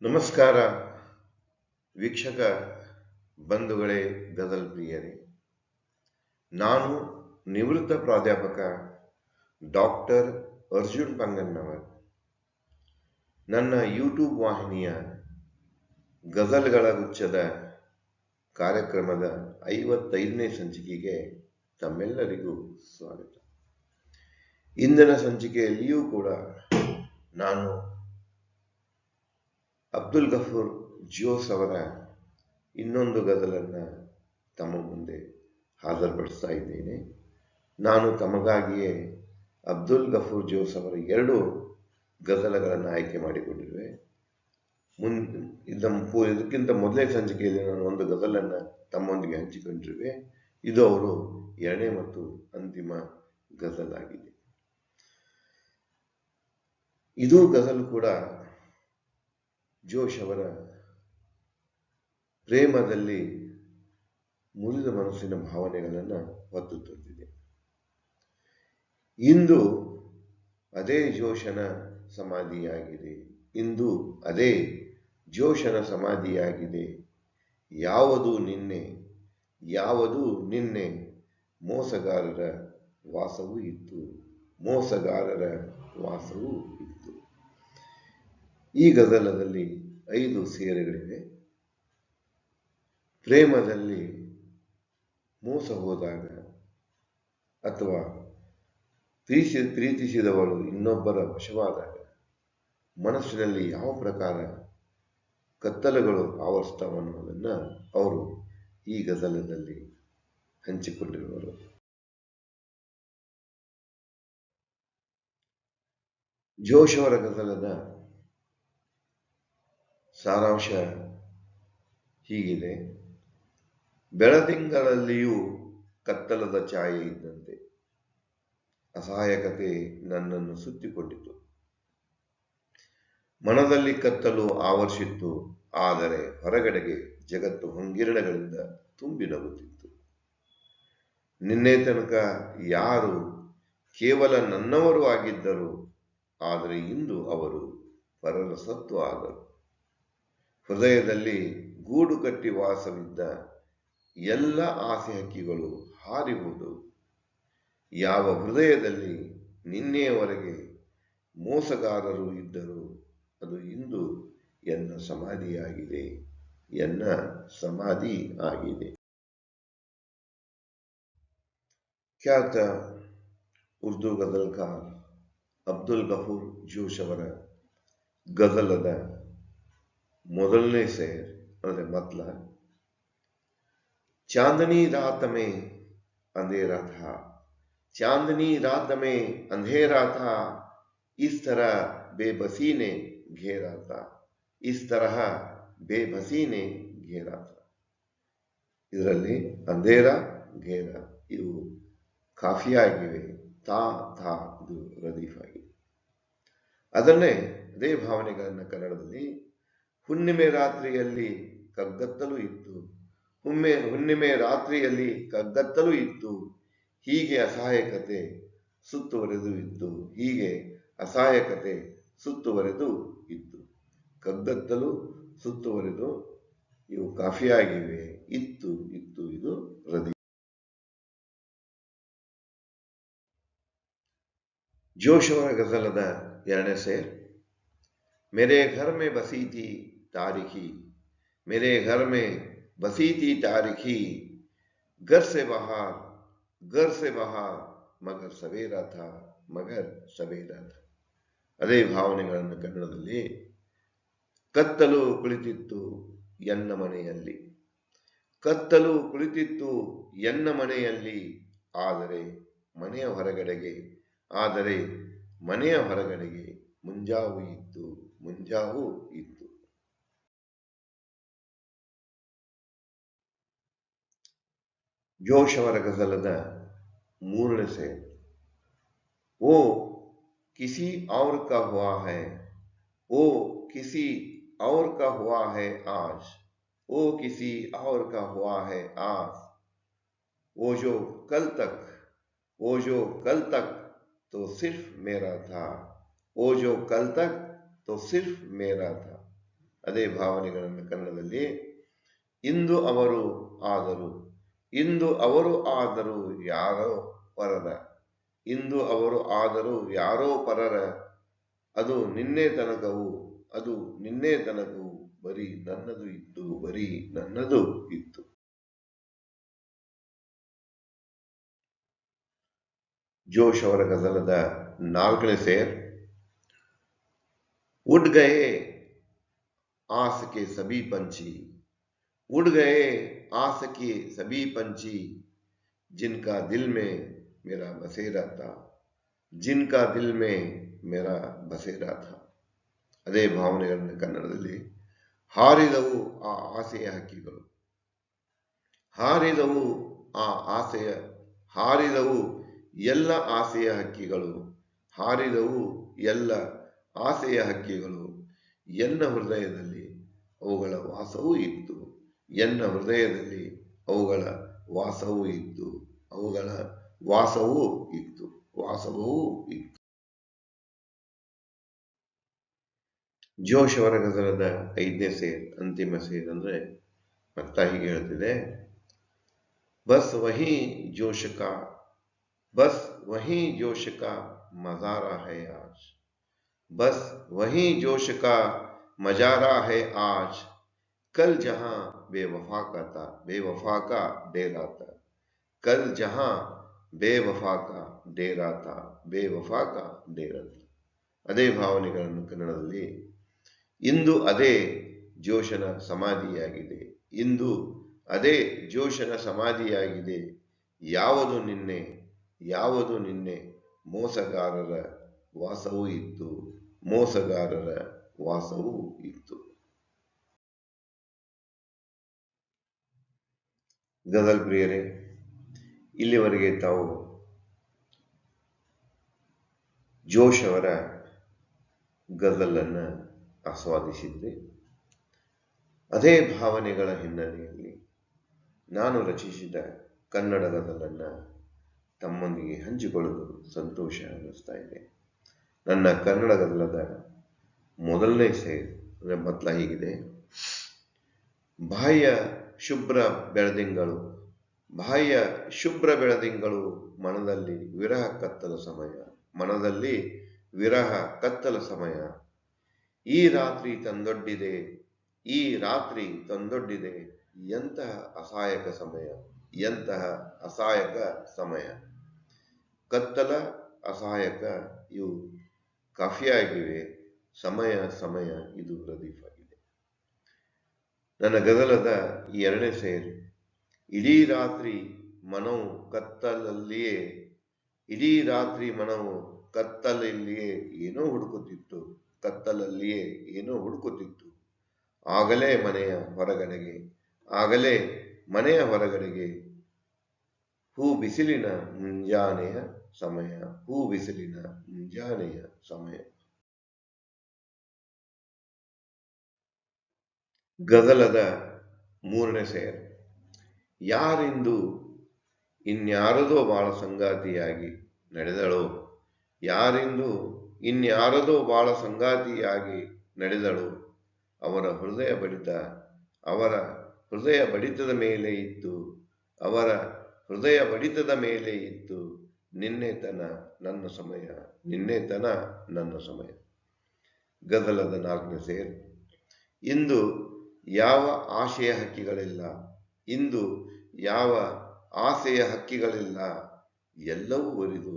ನಮಸ್ಕಾರ ವೀಕ್ಷಕ ಬಂಧುಗಳೇ, ಗಜಲ್ ಪ್ರಿಯರೇ. ನಾನು ನಿವೃತ್ತ ಪ್ರಾಧ್ಯಾಪಕ ಡಾಕ್ಟರ್ ಅರ್ಜುನ್ ಪಂಗನ್ನವರ್. ನನ್ನ ಯೂಟ್ಯೂಬ್ ವಾಹಿನಿಯ ಗಜಲ್ಗಳ ಗುಚ್ಛದ ಕಾರ್ಯಕ್ರಮದ 55ನೇ ಸಂಚಿಕೆಗೆ ತಮ್ಮೆಲ್ಲರಿಗೂ ಸ್ವಾಗತ. ಇಂದಿನ ಸಂಚಿಕೆಯಲ್ಲಿಯೂ ಕೂಡ ನಾನು ಅಬ್ದುಲ್ ಗಫೂರ್ ಜೋಸ್ ಅವರ ಇನ್ನೊಂದು ಗಜಲನ್ನು ತಮ್ಮ ಮುಂದೆ ಹಾಜರುಪಡಿಸ್ತಾ ಇದ್ದೇನೆ. ನಾನು ತಮಗಾಗಿಯೇ ಅಬ್ದುಲ್ ಗಫೂರ್ ಜೋಸ್ ಅವರ 2 ಗಜಲಗಳನ್ನು ಆಯ್ಕೆ ಮಾಡಿಕೊಂಡಿರುವೆ. ಇದಕ್ಕಿಂತ ಮೊದಲನೇ ಸಂಚಿಕೆಯಲ್ಲಿ ನಾನು ಒಂದು ಗಜಲನ್ನು ತಮ್ಮೊಂದಿಗೆ ಹಂಚಿಕೊಂಡಿರುವೆ. ಇದು ಅವರು 2ನೇ ಮತ್ತು ಅಂತಿಮ ಗಜಲಾಗಿದೆ. ಇದು ಗಜಲ್ ಕೂಡ ಜೋಶ್ ಅವರ ಪ್ರೇಮದಲ್ಲಿ ಮುರಿದ ಮನಸ್ಸಿನ ಭಾವನೆಗಳನ್ನು ಹೊತ್ತು ತಂದಿದೆ. ಇಂದು ಅದೇ ಜೋಶನ ಸಮಾಧಿಯಾಗಿದೆ. ಇಂದು ಅದೇ ಜೋಶನ ಸಮಾಧಿಯಾಗಿದೆ. ಯಾವುದು ನಿನ್ನೆ ಮೋಸಗಾರರ ವಾಸವೂ ಇತ್ತು. ಈ ಗಜಲದಲ್ಲಿ 5 ಸೇರುಗಳಿವೆ. ಪ್ರೇಮದಲ್ಲಿ ಮೋಸ ಹೋದಾಗ ಅಥವಾ ಪ್ರೀತಿಸಿದವಳು ಇನ್ನೊಬ್ಬರ ವಶವಾದಾಗ ಮನಸ್ಸಿನಲ್ಲಿ ಯಾವ ಪ್ರಕಾರ ಕತ್ತಲುಗಳು ಆವರಿಸ್ತಾವನ್ನೋದನ್ನು ಅವರು ಈ ಗಜಲದಲ್ಲಿ ಹಂಚಿಕೊಂಡಿರುವರು. ಜೋಶ್ ಅವರ ಗಜಲದ ಸಾರಾಂಶ ಹೀಗಿದೆ. ಬೆಳದಿಂಗಳಲ್ಲಿಯೂ ಕತ್ತಲದ ಛಾಯೆ ಇದ್ದಂತೆ ಅಸಹಾಯಕತೆ ನನ್ನನ್ನು ಸುತ್ತಿಕೊಂಡಿತು. ಮನದಲ್ಲಿ ಕತ್ತಲು ಆವರಿಸಿತ್ತು. ಆದರೆ ಹೊರಗಡೆಗೆ ಜಗತ್ತು ಹೊಂಗಿರಣಗಳಿಂದ ತುಂಬಿ ನಗುತ್ತಿತ್ತು. ನಿನ್ನೆ ತನಕ ಯಾರು ಕೇವಲ ನನ್ನವರು ಆಗಿದ್ದರು, ಆದರೆ ಇಂದು ಅವರು ಪರರ ಸತ್ತು ಆದರು. ಹೃದಯದಲ್ಲಿ ಗೂಡು ಕಟ್ಟಿ ವಾಸವಿದ್ದ ಎಲ್ಲ ಆಸೆ ಹಕ್ಕಿಗಳು ಹಾರಿ ಹೋದವು. ಯಾವ ಹೃದಯದಲ್ಲಿ ನಿನ್ನೆಯವರೆಗೆ ಮೋಸಗಾರರು ಇದ್ದರು, ಅದು ಇಂದು ಎನ್ನ ಸಮಾಧಿ ಆಗಿದೆ. ಖ್ಯಾತ ಉರ್ದು ಗಜಲ್ಕಾರ್ ಅಬ್ದುಲ್ ಗಫೂರ್ ಜೋಶ್ ಅವರ ಗಜಲದ ಮೊದಲನೇ ಸೇರ್ ಅಂದರೆ ಮತ್ಲ. चांदनी रात में अंधेरा था, चांदनी रात में अंधेरा था, इस तरह बेबसी ने घेरा था, ಇದರಲ್ಲಿ ಅಂಧೇರ ಘೇರ ಇವು ಕಾಫಿಯಾಗಿವೆ. ತಾ ಇದು ರದೀಫ್ ಆಗಿದೆ. ಅದೇ ಭಾವನೆಗಳನ್ನು ಕನ್ನಡದಲ್ಲಿ ಹುಣ್ಣಿಮೆ ರಾತ್ರಿಯಲ್ಲಿ ಕಗ್ಗತ್ತಲು ಇತ್ತು, ಹೀಗೆ ಅಸಹಾಯಕತೆ ಸುತ್ತುವರೆದು ಇತ್ತು. ಕಗ್ಗತ್ತಲು ಸುತ್ತುವರೆದು ಇವು ಕಾಫಿಯಾಗಿವೆ. ಇತ್ತು ಇದು ರದಿ. ಜೋಶ್ ಅವರ ಗಜಲದ 2ನೇ ಸೇರ್. मेरे घर में बसी थी तारीखी, घर से बाहर मगर सवेरा था. ಅದೇ ಭಾವನೆಗಳನ್ನು ಕನ್ನಡದಲ್ಲಿ ಕತ್ತಲು ಕುಳಿತಿತ್ತು ಎನ್ನ ಮನೆಯಲ್ಲಿ, ಆದರೆ ಮನೆಯ ಹೊರಗಡೆಗೆ ಮುಂಜಾವು ಇತ್ತು. ಜೋಶ್ ಅವರ ಗಜಲದ 3ನೇ ಸೇರ್. ಓ किसी और का हुआ है आज, वो जो कल तक तो सिर्फ मेरा था, ಅದೇ ಭಾವನೆಗಳನ್ನು ಕನ್ನಡದಲ್ಲಿ ಇಂದು ಅವರು ಆದರು, ಇಂದು ಅವರು ಆದರು ಯಾರೋ ಪರರ, ಇಂದು ಅವರು ಆದರು ಯಾರೋ ಪರರ, ಅದು ನಿನ್ನೆ ತನಕವು, ಅದು ನಿನ್ನೆ ತನಕವು, ಬರೀ ನನ್ನದು ಇತ್ತು, ಬರೀ ನನ್ನದು ಇತ್ತು. ಜೋಶ್ ಅವರ ಗಜಲದ 4ನೇ ಸೇರ್. उड़ गए आस के सभी पंछी, उड़ गए आस के सभी पंछी, जिनका दिल में मेरा बसेरा था, जिनका दिल में मेरा बसेरा था. ಅದೇ ಭಾವನೆಗಳನ್ನು ಕನ್ನಡದಲ್ಲಿ ಹಾರಿದವು ಆ ಆಸೆಯ ಹಕ್ಕಿಗಳು, ಹಾರಿದವು ಆ ಆಸೆಯ, ಹಾರಿದವು ಎಲ್ಲ ಆಸೆಯ ಹಕ್ಕಿಗಳು, ಹಾರಿದವು ಎಲ್ಲ ಆಸೆಯ ಹಕ್ಕಿಗಳು, ಎನ್ನ ಹೃದಯದಲ್ಲಿ ಅವುಗಳ ವಾಸವೂ ಇತ್ತು, ಎನ್ನ ಹೃದಯದಲ್ಲಿ ಅವುಗಳ ವಾಸವೂ ಇತ್ತು, ಅವುಗಳ ವಾಸವೂ ಇತ್ತು, ವಾಸವೂ ಇತ್ತು. ಜೋಶ್ ಅವರ ಗಜಲದ 5ನೇ ಸೇರ್, ಅಂತಿಮ ಸೇರ್ ಅಂದ್ರೆ ಮತ್ತ ಹೀಗೆ ಹೇಳ್ತಿದೆ. ಬಸ್ ವಹಿ ಜೋಶ್ ಕಾ, बस वही जोश का मज़ारा है आज, बस वही जोश का मज़ारा है आज, कल जहां बेवफा का था, बेवफा का डेरा था, कल जहां बेवफा का डेरा था, बेवफा का डेरा था. ಅದೇ ಭಾವನೆಗಳನ್ನು ಕನ್ನಡದಲ್ಲಿ ಇಂದು ಅದೇ ಜೋಶನ ಸಮಾಧಿಯಾಗಿದೆ, ಇಂದು ಅದೇ ಜೋಶನ ಸಮಾಧಿಯಾಗಿದೆ, ಯಾವುದು ನಿನ್ನೆ, ಯಾವುದು ನಿನ್ನೆ, ಮೋಸಗಾರರ ವಾಸವೂ ಇತ್ತು, ಮೋಸಗಾರರ ವಾಸವೂ ಇತ್ತು. ಗಜಲ್ ಪ್ರಿಯರೇ, ಇಲ್ಲಿವರೆಗೆ ತಾವು ಜೋಶ್ ಅವರ ಗಜಲನ್ನು ಆಸ್ವಾದಿಸಿದ್ರಿ. ಅದೇ ಭಾವನೆಗಳ ಹಿನ್ನೆಲೆಯಲ್ಲಿ ನಾನು ರಚಿಸಿದ ಕನ್ನಡ ಗಜಲನ್ನು ತಮ್ಮೊಂದಿಗೆ ಹಂಚಿಕೊಳ್ಳಲು ಸಂತೋಷ ಅನ್ನಿಸ್ತಾ ಇದೆ. ನನ್ನ ಕನ್ನಡ ಗಜಲದ ಮೊದಲನೇ ಸೇರ್ ಅಂದರೆ ಮೊದಲ ಹೀಗಿದೆ. ಬಾಹ್ಯ ಶುಭ್ರ ಬೆಳದಿಂಗಳು, ಬಾಹ್ಯ ಶುಭ್ರ ಬೆಳದಿಂಗಳು, ಮನದಲ್ಲಿ ವಿರಹ ಕತ್ತಲ ಸಮಯ, ಮನದಲ್ಲಿ ವಿರಹ ಕತ್ತಲ ಸಮಯ, ಈ ರಾತ್ರಿ ತಂದೊಡ್ಡಿದೆ, ಈ ರಾತ್ರಿ ತಂದೊಡ್ಡಿದೆ, ಎಂತಹ ಅಸಹಾಯಕ ಸಮಯ, ಎಂತಹ ಅಸಹಾಯಕ ಸಮಯ. ಕತ್ತಲ, ಅಸಹಾಯಕ ಇವು ಕಾಫಿಯಾಗಿವೆ, ಸಮಯ ಸಮಯ ಇದು ರದೀಫ್ ಆಗಿದೆ. ನನ್ನ ಗಜಲದ ಈ 2ನೇ ಸೇರ್. ಇಡೀ ರಾತ್ರಿ ಮನವು ಕತ್ತಲಲ್ಲಿಯೇ, ಇಡೀ ರಾತ್ರಿ ಮನವು ಕತ್ತಲಲ್ಲಿಯೇ ಏನೋ ಹುಡುಕುತ್ತಿತ್ತು, ಕತ್ತಲಲ್ಲಿಯೇ ಏನೋ ಹುಡುಕುತ್ತಿತ್ತು, ಆಗಲೇ ಮನೆಯ ಹೊರಗಡೆಗೆ, ಆಗಲೇ ಮನೆಯ ಹೊರಗಡೆಗೆ, ಹೂ ಬಿಸಿಲಿನ ಮುಂಜಾನೆಯ ಸಮಯ, ಹೂ ಬಿಸಿಲಿನ ಮುಂಜಾನೆಯ ಸಮಯ. ಗಜಲದ 3ನೇ ಸೇರ್. ಯಾರಿಂದು ಇನ್ಯಾರದೋ ಬಾಳ ಸಂಗಾತಿಯಾಗಿ ನಡೆದಳೋ, ಯಾರಿಂದು ಇನ್ಯಾರದೋ ಬಾಳ ಸಂಗಾತಿಯಾಗಿ ನಡೆದಳು, ಅವರ ಹೃದಯ ಬಡಿತ, ಅವರ ಹೃದಯ ಬಡಿತದ ಮೇಲೆ ಇತ್ತು, ಅವರ ಹೃದಯ ಬಡಿತದ ಮೇಲೆ ಇತ್ತು, ನಿನ್ನೆತನ ನನ್ನ ಸಮಯ, ನಿನ್ನೆತನ ನನ್ನ ಸಮಯ. ಗಜಲದ 4ನೇ ಸೇರ್. ಇಂದು ಯಾವ ಆಶೆಯ ಹಕ್ಕಿಗಳಿಲ್ಲ, ಇಂದು ಯಾವ ಆಸೆಯ ಹಕ್ಕಿಗಳಿಲ್ಲ, ಎಲ್ಲವೂ ಬರಿದು,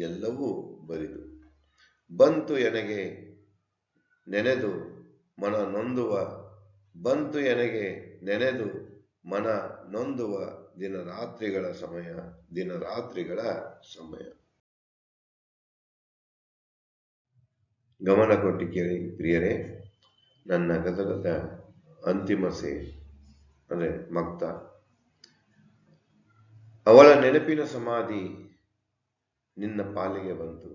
ಎಲ್ಲವೂ ಬರಿದು, ಬಂತು ಎನಗೆ ನೆನೆದು ಮನ ನೊಂದುವ, ಬಂತು ಎನಗೆ ನೆನೆದು ಮನ ನೊಂದುವ ದಿನರಾತ್ರಿಗಳ ಸಮಯ, ದಿನರಾತ್ರಿಗಳ ಸಮಯ. ಗಮನ ಕೊಟ್ಟು ಕೇಳಿ ಪ್ರಿಯರೇ. ನನ್ನ ಗಜಲದ ಅಂತಿಮ ಸೇರ್ ಅಂದರೆ ಮಕ್ತ. ಅವಳ ನೆನಪಿನ ಸಮಾಧಿ ನಿನ್ನ ಪಾಲಿಗೆ ಬಂತು,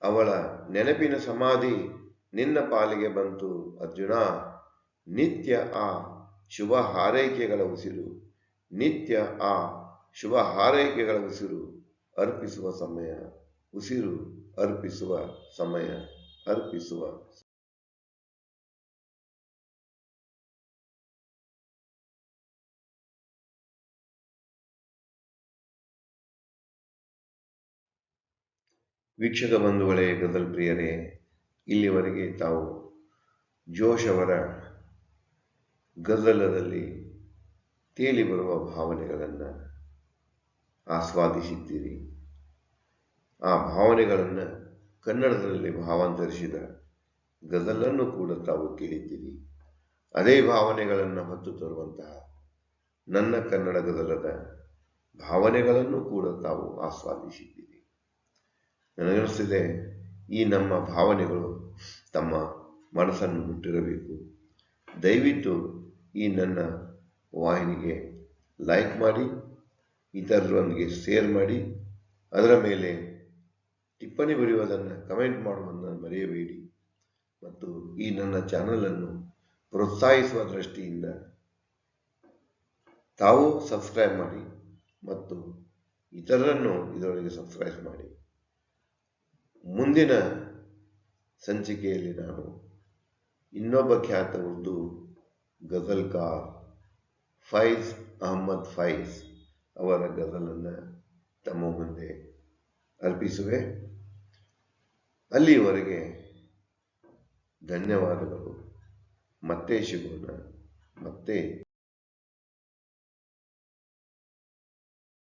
ಅವಳ ನೆನಪಿನ ಸಮಾಧಿ ನಿನ್ನ ಪಾಲಿಗೆ ಬಂತು ಅರ್ಜುನ, ನಿತ್ಯ ಆ ಶುಭ ಹಾರೈಕೆಗಳ ಉಸಿರು, ನಿತ್ಯ ಆ ಶುಭ ಹಾರೈಕೆಗಳ ಉಸಿರು ಅರ್ಪಿಸುವ ಸಮಯ, ಉಸಿರು ಅರ್ಪಿಸುವ ಸಮಯ, ಅರ್ಪಿಸುವ ವೀಕ್ಷಕ ಬಂಧುಗಳೇ, ಗಜಲ್ ಪ್ರಿಯರೇ, ಇಲ್ಲಿವರೆಗೆ ತಾವು ಜೋಶ್ ಅವರ ಗಜಲದಲ್ಲಿ ತೇಲಿ ಬರುವ ಭಾವನೆಗಳನ್ನು ಆಸ್ವಾದಿಸಿದ್ದೀರಿ. ಆ ಭಾವನೆಗಳನ್ನು ಕನ್ನಡದಲ್ಲಿ ಭಾವಾಂತರಿಸಿದ ಗಜಲನ್ನು ಕೂಡ ತಾವು ಕೇಳಿದ್ದೀರಿ. ಅದೇ ಭಾವನೆಗಳನ್ನು ಹೊತ್ತು ತರುವಂತಹ ನನ್ನ ಕನ್ನಡ ಗಜಲದ ಭಾವನೆಗಳನ್ನು ಕೂಡ ತಾವು ಆಸ್ವಾದಿಸಿದ್ದೀರಿ. ನನಗನ್ನಿಸ್ತಿದೆ ಈ ನಮ್ಮ ಭಾವನೆಗಳು ತಮ್ಮ ಮನಸ್ಸನ್ನು ಮುಟ್ಟಿರಬೇಕು. ದಯವಿಟ್ಟು ಈ ನನ್ನ ವಾಹಿನಿಗೆ ಲೈಕ್ ಮಾಡಿ, ಇತರರೊಂದಿಗೆ ಶೇರ್ ಮಾಡಿ, ಅದರ ಮೇಲೆ ಟಿಪ್ಪಣಿ ಬರೆಯುವುದನ್ನು, ಕಮೆಂಟ್ ಮಾಡುವುದನ್ನು ಮರೆಯಬೇಡಿ. ಮತ್ತು ಈ ನನ್ನ ಚಾನಲನ್ನು ಪ್ರೋತ್ಸಾಹಿಸುವ ದೃಷ್ಟಿಯಿಂದ ತಾವು ಸಬ್ಸ್ಕ್ರೈಬ್ ಮಾಡಿ ಮತ್ತು ಇತರರನ್ನು ಇದರೊಳಗೆ ಸಬ್ಸ್ಕ್ರೈಬ್ ಮಾಡಿ. ಮುಂದಿನ ಸಂಚಿಕೆಯಲ್ಲಿ ನಾನು ಇನ್ನೊಬ್ಬ ಖ್ಯಾತ ಉರ್ದು ಗಜಲ್ಕಾರ್ ಫೈಜ್ ಅಹಮ್ಮದ್ ಫೈಜ್ ಅವರ ಗಜಲನ್ನು ತಮ್ಮ ಮುಂದೆ ಅರ್ಪಿಸುವೆ. ಅಲ್ಲಿಯವರೆಗೆ ಧನ್ಯವಾದಗಳು. ಮತ್ತೆ ಸಿಗೋಣ. ಮತ್ತೆ